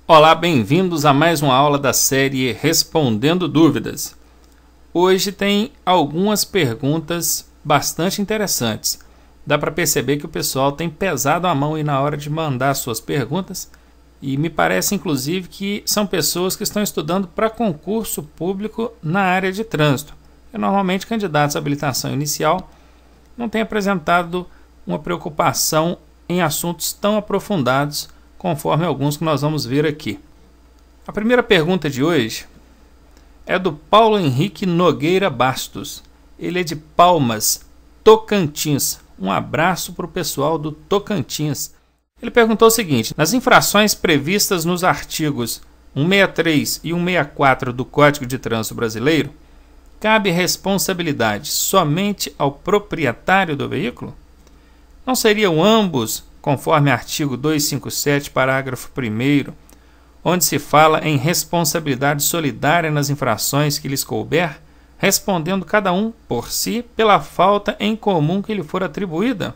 Olá, bem-vindos a mais uma aula da série Respondendo Dúvidas. Hoje tem algumas perguntas bastante interessantes. Dá para perceber que o pessoal tem pesado a mão aí na hora de mandar suas perguntas e me parece inclusive que são pessoas que estão estudando para concurso público na área de trânsito. E, normalmente candidatos à habilitação inicial não têm apresentado uma preocupação em assuntos tão aprofundados conforme alguns que nós vamos ver aqui. A primeira pergunta de hoje é do Paulo Henrique Nogueira Bastos. Ele é de Palmas, Tocantins. Um abraço para o pessoal do Tocantins. Ele perguntou o seguinte: nas infrações previstas nos artigos 163 e 164 do Código de Trânsito Brasileiro, cabe responsabilidade somente ao proprietário do veículo? Não seriam ambos, conforme artigo 257, parágrafo 1º, onde se fala em responsabilidade solidária nas infrações que lhes couber, respondendo cada um por si pela falta em comum que lhe for atribuída?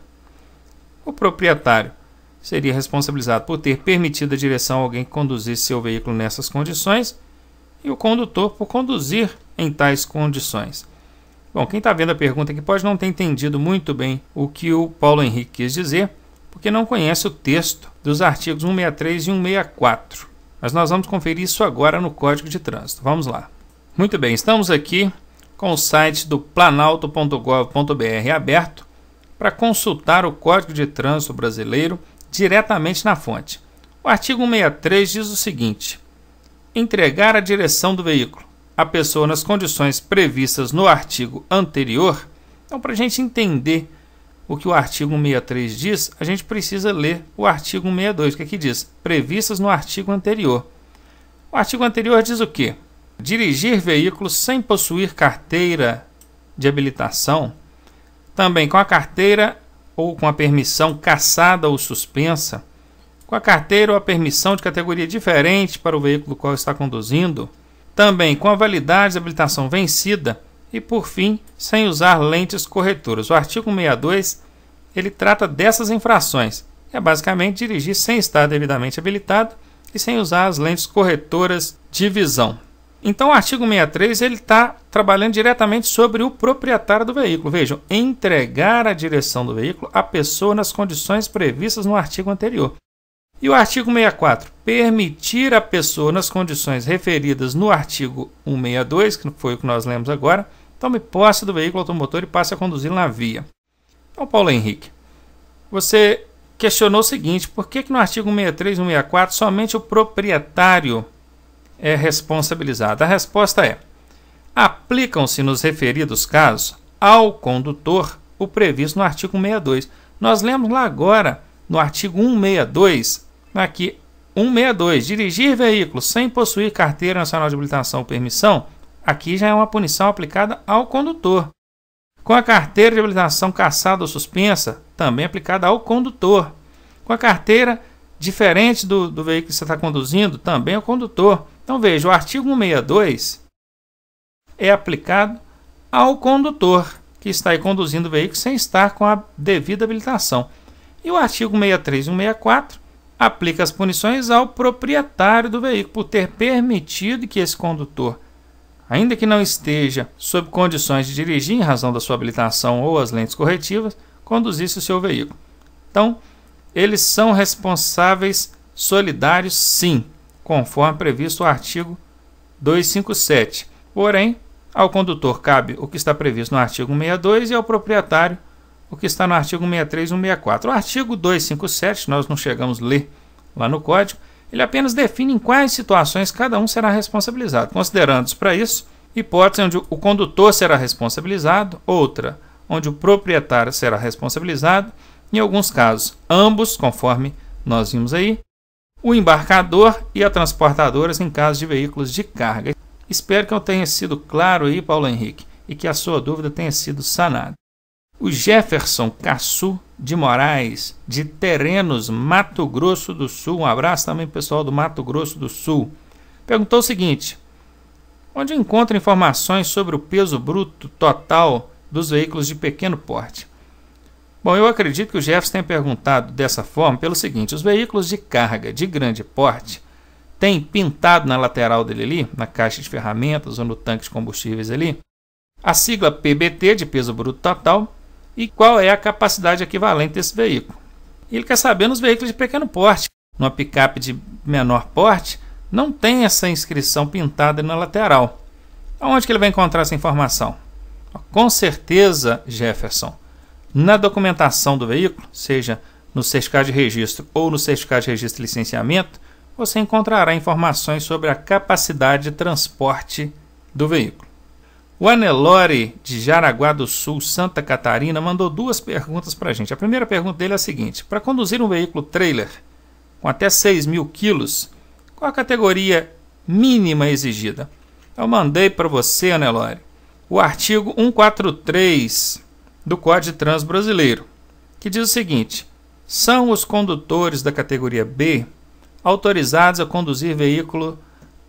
O proprietário seria responsabilizado por ter permitido a direção a alguém que conduzisse seu veículo nessas condições e o condutor por conduzir em tais condições. Bom, quem está vendo a pergunta aqui pode não ter entendido muito bem o que o Paulo Henrique quis dizer, porque não conhece o texto dos artigos 163 e 164. Mas nós vamos conferir isso agora no Código de Trânsito. Vamos lá. Muito bem, estamos aqui com o site do planalto.gov.br aberto para consultar o Código de Trânsito Brasileiro diretamente na fonte. O artigo 163 diz o seguinte: entregar a direção do veículo à pessoa nas condições previstas no artigo anterior. Então, para a gente entender o que o artigo 163 diz, a gente precisa ler o artigo 162, que aqui diz, previstas no artigo anterior. O artigo anterior diz o quê? Dirigir veículos sem possuir carteira de habilitação, também com a carteira ou com a permissão cassada ou suspensa, com a carteira ou a permissão de categoria diferente para o veículo do qual está conduzindo, também com a validade de habilitação vencida e, por fim, sem usar lentes corretoras. O artigo 162 ele trata dessas infrações. É basicamente dirigir sem estar devidamente habilitado e sem usar as lentes corretoras de visão. Então, o artigo 163 ele está trabalhando diretamente sobre o proprietário do veículo. Vejam, entregar a direção do veículo à pessoa nas condições previstas no artigo anterior. E o artigo 164, permitir à pessoa nas condições referidas no artigo 162, que foi o que nós lemos agora, tome posse do veículo automotor e passe a conduzi-lo na via. Então, Paulo Henrique, você questionou o seguinte: por que no artigo 163 e 164 somente o proprietário é responsabilizado? A resposta é: aplicam-se nos referidos casos ao condutor o previsto no artigo 162. Nós lemos lá agora, no artigo 162, aqui, 162, dirigir veículo sem possuir carteira nacional de habilitação ou permissão, aqui já é uma punição aplicada ao condutor. Com a carteira de habilitação cassada ou suspensa, também aplicada ao condutor. Com a carteira diferente do veículo que você está conduzindo, também ao condutor. Então veja, o artigo 162 é aplicado ao condutor que está aí conduzindo o veículo sem estar com a devida habilitação. E o artigo 163 e 164 aplica as punições ao proprietário do veículo por ter permitido que esse condutor, ainda que não esteja sob condições de dirigir em razão da sua habilitação ou as lentes corretivas, conduzisse o seu veículo. Então, eles são responsáveis solidários, sim, conforme previsto o artigo 257. Porém, ao condutor cabe o que está previsto no artigo 162 e ao proprietário o que está no artigo 163 e 164. O artigo 257, nós não chegamos a ler lá no Código, ele apenas define em quais situações cada um será responsabilizado, considerando para isso hipótese onde o condutor será responsabilizado, outra onde o proprietário será responsabilizado, em alguns casos ambos, conforme nós vimos aí, o embarcador e a transportadora em caso de veículos de carga. Espero que eu tenha sido claro aí, Paulo Henrique, e que a sua dúvida tenha sido sanada. O Jefferson Cassu de Moraes, de Terenos, Mato Grosso do Sul, um abraço também para o pessoal do Mato Grosso do Sul, perguntou o seguinte: onde encontra informações sobre o peso bruto total dos veículos de pequeno porte? Bom, eu acredito que o Jefferson tenha perguntado dessa forma pelo seguinte: os veículos de carga de grande porte tem pintado na lateral dele ali, na caixa de ferramentas ou no tanque de combustíveis ali, a sigla PBT, de peso bruto total, e qual é a capacidade equivalente desse veículo. Ele quer saber nos veículos de pequeno porte. Numa picape de menor porte, não tem essa inscrição pintada na lateral. Onde que ele vai encontrar essa informação? Com certeza, Jefferson, na documentação do veículo, seja no certificado de registro ou no certificado de registro e licenciamento, você encontrará informações sobre a capacidade de transporte do veículo. O Anelore, de Jaraguá do Sul, Santa Catarina, mandou 2 perguntas para a gente. A primeira pergunta dele é a seguinte: para conduzir um veículo trailer com até 6.000 quilos, qual a categoria mínima exigida? Eu mandei para você, Anelore, o artigo 143 do Código de Trânsito Brasileiro, que diz o seguinte: são os condutores da categoria B autorizados a conduzir veículo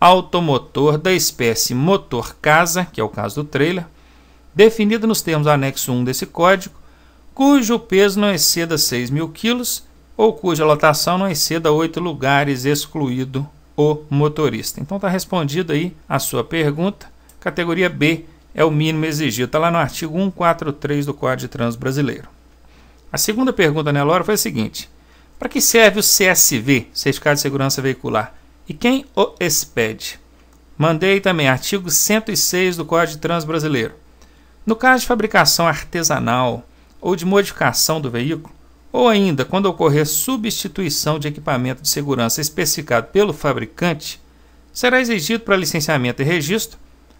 automotor da espécie motor-casa, que é o caso do trailer, definido nos termos do anexo 1 desse código, cujo peso não exceda 6.000 kg ou cuja lotação não exceda 8 lugares, excluído o motorista. Então está respondido aí a sua pergunta. Categoria B é o mínimo exigido. Está lá no artigo 143 do Código de Trânsito Brasileiro. A segunda pergunta, Nelora, foi a seguinte: para que serve o CSV, Certificado de Segurança Veicular, e quem o expede? Mandei também artigo 106 do Código de Trânsito Brasileiro. No caso de fabricação artesanal ou de modificação do veículo, ou ainda quando ocorrer substituição de equipamento de segurança especificado pelo fabricante, será exigido para licenciamento e registro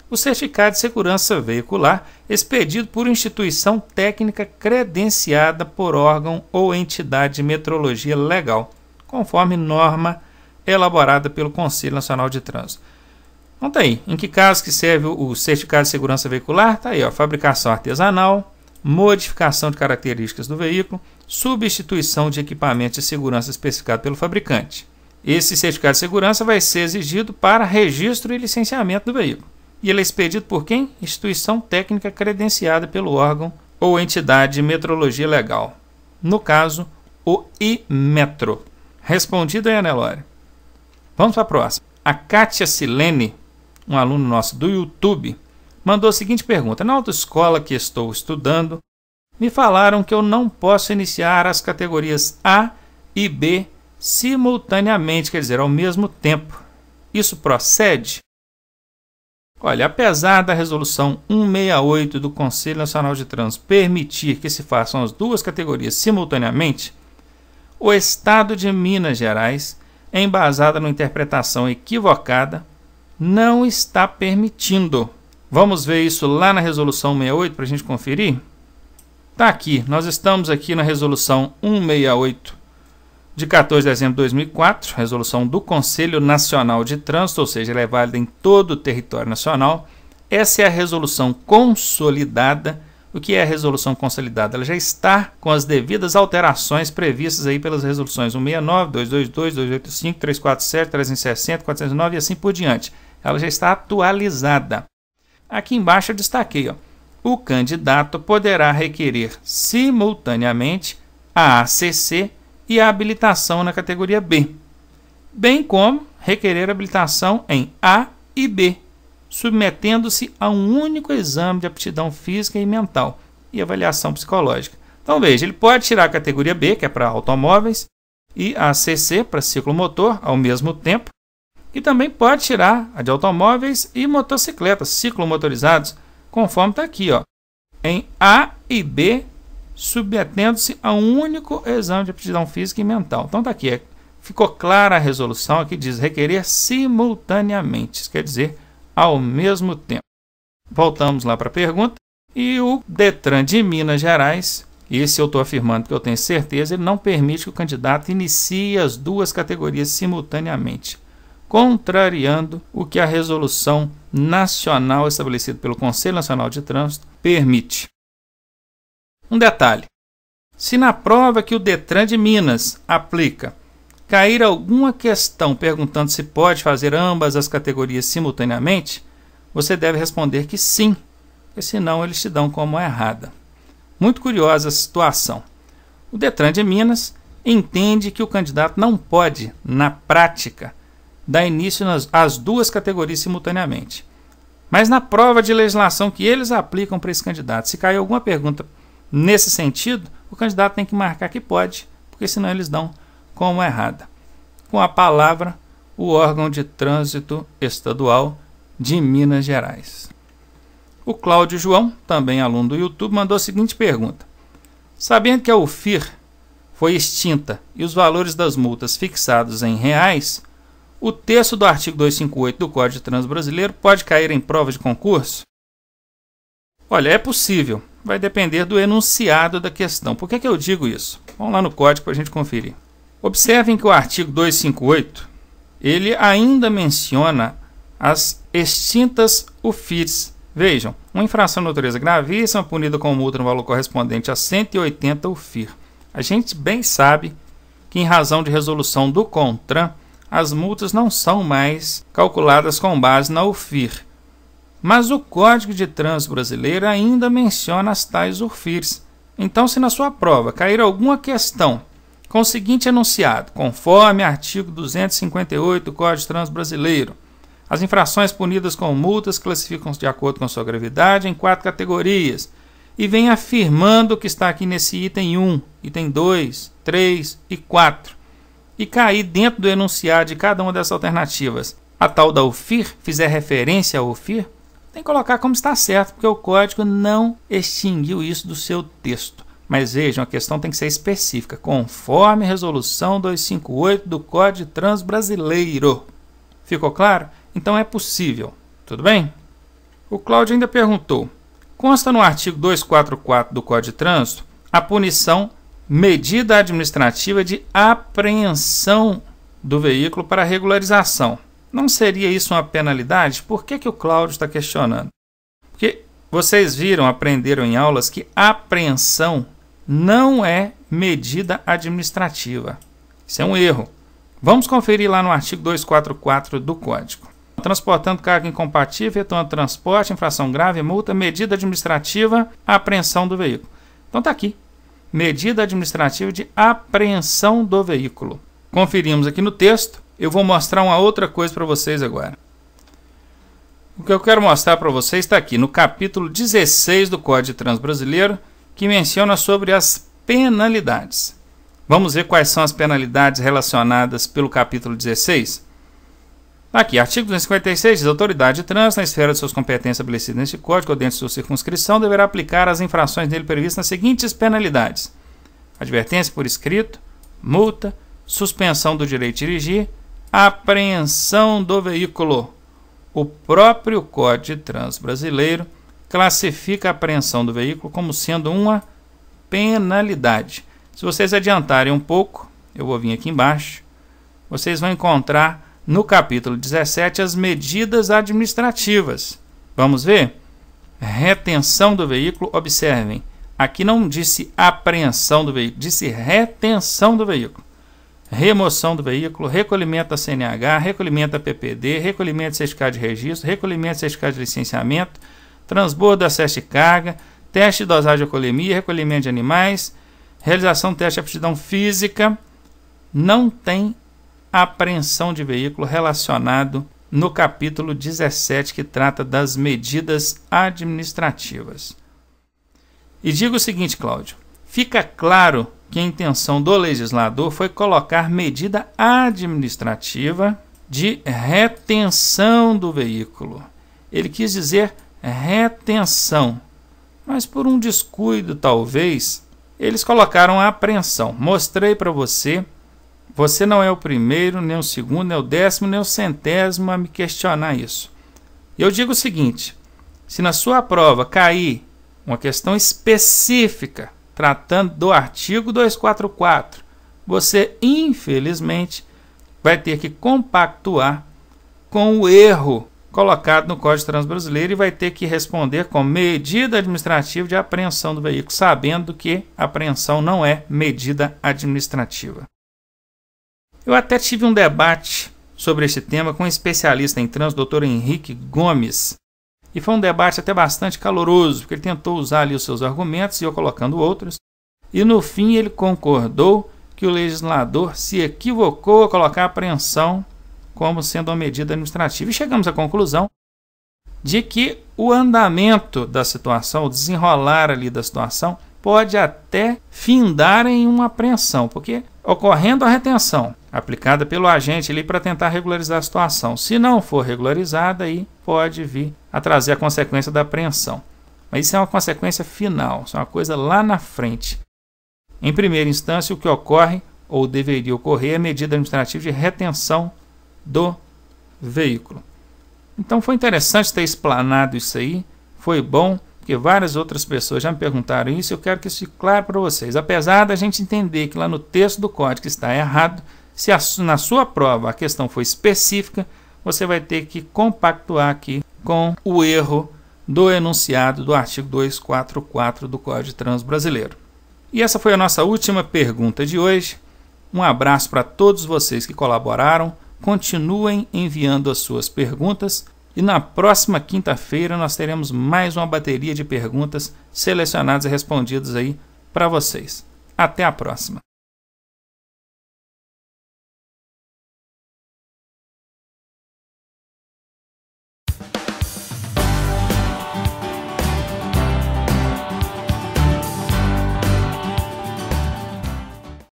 o certificado de segurança veicular expedido por instituição técnica credenciada por órgão ou entidade de metrologia legal, conforme norma elaborada pelo Conselho Nacional de Trânsito. Então tá aí, em que caso que serve o certificado de segurança veicular? Tá aí, ó, fabricação artesanal, modificação de características do veículo, substituição de equipamento de segurança especificado pelo fabricante. Esse certificado de segurança vai ser exigido para registro e licenciamento do veículo. E ele é expedido por quem? Instituição técnica credenciada pelo órgão ou entidade de metrologia legal. No caso, o Imetro. Respondido aí, Anelore. Vamos para a próxima. A Kátia Silene, um aluno nosso do YouTube, mandou a seguinte pergunta: na autoescola que estou estudando, me falaram que eu não posso iniciar as categorias A e B simultaneamente, quer dizer, ao mesmo tempo. Isso procede? Olha, apesar da resolução 168 do Conselho Nacional de Trânsito permitir que se façam as 2 categorias simultaneamente, o Estado de Minas Gerais, embasada numa interpretação equivocada, não está permitindo. Vamos ver isso lá na resolução 168 para a gente conferir? Está aqui, nós estamos aqui na resolução 168 de 14 de dezembro de 2004, resolução do Conselho Nacional de Trânsito, ou seja, ela é válida em todo o território nacional. Essa é a resolução consolidada. O que é a resolução consolidada? Ela já está com as devidas alterações previstas aí pelas resoluções 169, 222, 285, 347, 360, 409 e assim por diante. Ela já está atualizada. Aqui embaixo eu destaquei, ó, o candidato poderá requerer simultaneamente a ACC e a habilitação na categoria B, bem como requerer habilitação em A e B, submetendo-se a um único exame de aptidão física e mental e avaliação psicológica. Então veja, ele pode tirar a categoria B, que é para automóveis, e a CC para ciclomotor ao mesmo tempo, e também pode tirar a de automóveis e motocicletas ciclomotorizados, conforme está aqui, ó, em A e B, submetendo-se a um único exame de aptidão física e mental. Então está aqui, ficou clara a resolução, aqui diz requerer simultaneamente, isso quer dizer ao mesmo tempo. Voltamos lá para a pergunta. E o Detran de Minas Gerais, esse eu estou afirmando que eu tenho certeza, ele não permite que o candidato inicie as 2 categorias simultaneamente, contrariando o que a resolução nacional estabelecida pelo Conselho Nacional de Trânsito permite. Um detalhe: se na prova que o Detran de Minas aplica cair alguma questão perguntando se pode fazer ambas as categorias simultaneamente, você deve responder que sim, porque senão eles te dão como errada. Muito curiosa a situação. O Detran de Minas entende que o candidato não pode, na prática, dá início às duas categorias simultaneamente. Mas na prova de legislação que eles aplicam para esse candidato, se cair alguma pergunta nesse sentido, o candidato tem que marcar que pode, porque senão eles dão como errada. Com a palavra, o órgão de trânsito estadual de Minas Gerais. O Cláudio João, também aluno do YouTube, mandou a seguinte pergunta. Sabendo que a UFIR foi extinta e os valores das multas fixados em reais, o texto do artigo 258 do Código de Trânsito Brasileiro pode cair em prova de concurso? Olha, é possível. Vai depender do enunciado da questão. Por que eu digo isso? Vamos lá no código para a gente conferir. Observem que o artigo 258, ele ainda menciona as extintas UFIRs. Vejam, uma infração de natureza gravíssima punida com multa no valor correspondente a 180 UFIR. A gente bem sabe que, em razão de resolução do CONTRAN, as multas não são mais calculadas com base na UFIR. Mas o Código de Trânsito Brasileiro ainda menciona as tais UFIRs. Então, se na sua prova cair alguma questão com o seguinte enunciado, conforme artigo 258 do Código de Trânsito Brasileiro, as infrações punidas com multas classificam-se de acordo com sua gravidade em 4 categorias, e vem afirmando que está aqui nesse item 1, item 2, 3 e 4, e cair dentro do enunciado de cada uma dessas alternativas, a tal da UFIR, fizer referência à UFIR, tem que colocar como está certo, porque o código não extinguiu isso do seu texto. Mas vejam, a questão tem que ser específica, conforme resolução 258 do Código de Trânsito Brasileiro. Ficou claro? Então é possível. Tudo bem? O Cláudio ainda perguntou, consta no artigo 244 do Código de Trânsito a punição medida administrativa de apreensão do veículo para regularização. Não seria isso uma penalidade? Por que o Cláudio está questionando? Porque vocês viram, aprenderam em aulas que apreensão não é medida administrativa. Isso é um erro. Vamos conferir lá no artigo 244 do Código. Transportando carga incompatível, efetuando transporte, infração grave, multa, medida administrativa, apreensão do veículo. Então está aqui. Medida administrativa de apreensão do veículo. Conferimos aqui no texto. Eu vou mostrar uma outra coisa para vocês agora. O que eu quero mostrar para vocês está aqui no capítulo 16 do Código de Trânsito Brasileiro, que menciona sobre as penalidades. Vamos ver quais são as penalidades relacionadas pelo capítulo 16? Aqui, artigo 256 diz: a autoridade de trânsito, na esfera de suas competências estabelecidas neste código ou dentro de sua circunscrição, deverá aplicar as infrações nele previstas nas seguintes penalidades: advertência por escrito, multa, suspensão do direito de dirigir, apreensão do veículo. O próprio Código de Trânsito Brasileiro classifica a apreensão do veículo como sendo uma penalidade. Se vocês adiantarem um pouco, eu vou vir aqui embaixo, vocês vão encontrar no capítulo 17 as medidas administrativas. Vamos ver? Retenção do veículo, observem, aqui não disse apreensão do veículo, disse retenção do veículo. Remoção do veículo, recolhimento da CNH, recolhimento da PPD, recolhimento de certificado de registro, recolhimento de certificado de licenciamento, transbordo da excesso de carga, teste de dosagem de alcoolemia, recolhimento de animais, realização do teste de aptidão física. Não tem apreensão de veículo relacionado no capítulo 17, que trata das medidas administrativas. E digo o seguinte, Cláudio, fica claro que a intenção do legislador foi colocar medida administrativa de retenção do veículo. Ele quis dizer retenção, mas por um descuido talvez, eles colocaram a apreensão. Mostrei para você, você não é o primeiro, nem o segundo, nem o 10º, nem o 100º a me questionar isso. Eu digo o seguinte, se na sua prova cair uma questão específica tratando do artigo 244, você, infelizmente, vai ter que compactuar com o erro colocado no Código de Trânsito Brasileiro e vai ter que responder com medida administrativa de apreensão do veículo, sabendo que apreensão não é medida administrativa. Eu até tive um debate sobre este tema com um especialista em trânsito, Dr. Henrique Gomes, e foi um debate até bastante caloroso, porque ele tentou usar ali os seus argumentos e eu colocando outros, e no fim ele concordou que o legislador se equivocou a colocar apreensão como sendo uma medida administrativa. E chegamos à conclusão de que o andamento da situação, o desenrolar ali da situação, pode até findar em uma apreensão, porque ocorrendo a retenção aplicada pelo agente ali para tentar regularizar a situação, se não for regularizada, aí pode vir a trazer a consequência da apreensão. Mas isso é uma consequência final, isso é uma coisa lá na frente. Em primeira instância, o que ocorre ou deveria ocorrer é a medida administrativa de retenção do veículo. Então foi interessante ter explanado isso aí, foi bom, porque várias outras pessoas já me perguntaram isso, eu quero que isso fique claro para vocês. Apesar da gente entender que lá no texto do código está errado, se na sua prova a questão for específica, você vai ter que compactuar aqui com o erro do enunciado do artigo 244 do Código de Trânsito Brasileiro. E essa foi a nossa última pergunta de hoje. Um abraço para todos vocês que colaboraram. Continuem enviando as suas perguntas e na próxima quinta-feira nós teremos mais uma bateria de perguntas selecionadas e respondidas aí para vocês. Até a próxima!